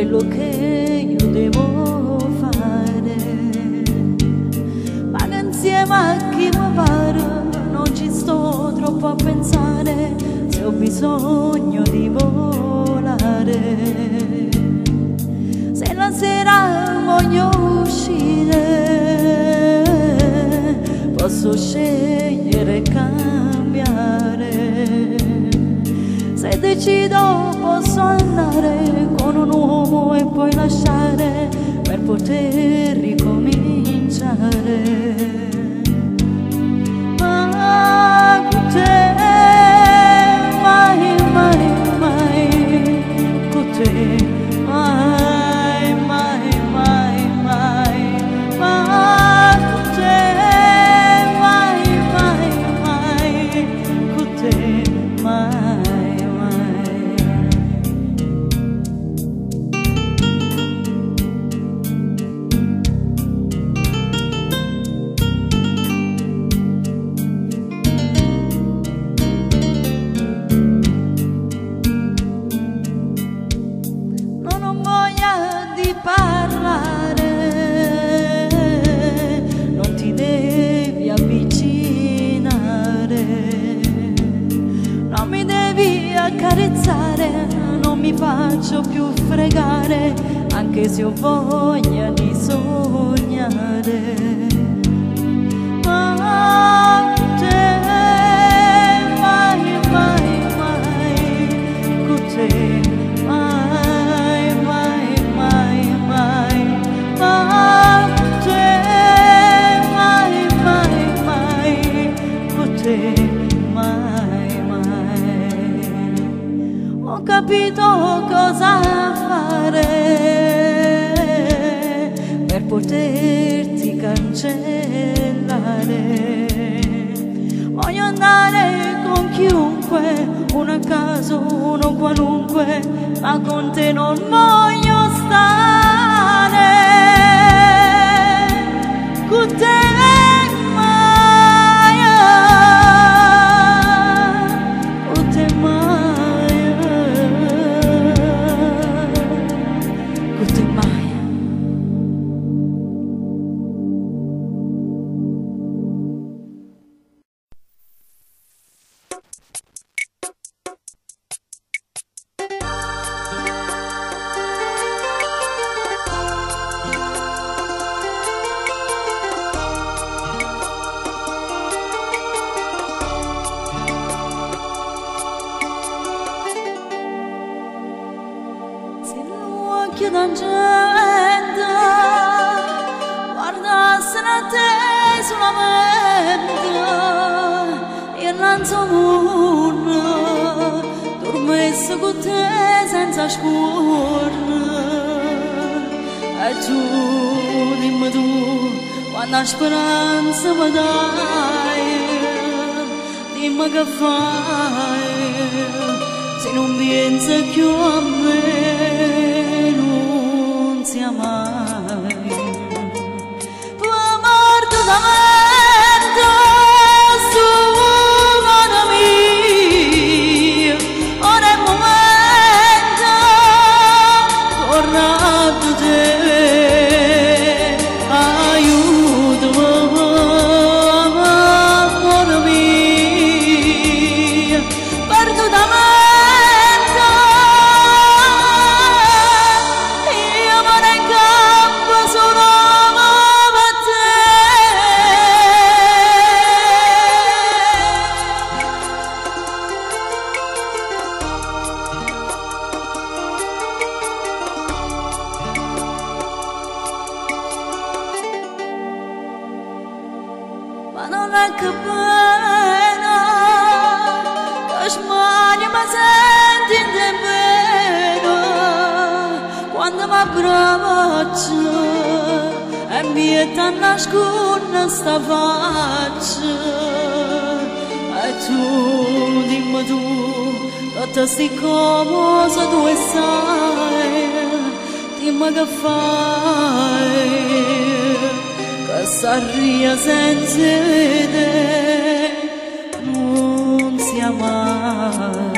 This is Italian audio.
quello che io devo fare, ma insieme a chi mi pare non ci sto troppo a pensare, se ho bisogno di volare, se la sera voglio uscire posso scegliere e cambiare, se decido posso andare con un uomo e poi lasciare per poter ricominciare. Ma con te mai, mai, mai, con te mai, mai, mai, mai, ma con te mai, mai, mai, con te mai. Parlare, non ti devi avvicinare, non mi devi accarezzare, non mi faccio più fregare, anche se ho voglia di sognare. Ma con te mai, mai, mai, con te mai, mai. Ho capito cosa fare per poterti cancellare. Voglio andare con chiunque, uno a caso, uno qualunque, ma con te non voglio stare. Con te d'angelo guardassero a te solamente e innanzi al mondo dormesse con te senza scorno. E tu, dimmi tu, quanta speranza mi dai, dimmi che fai se non pensi più a me, non sia mai. Tu morto da merda, su mano mia, ora è il momento, torna da te, aiutami, mano mia, perdo da me. Ma non è che pena, che smania mi senti in te bene, quando mi abbracci e mi è nasconde sta faccia. E tu, dimmi tu, tutte sti cose tu sai, dimmi che fai, che s'arria senza te non sia mai.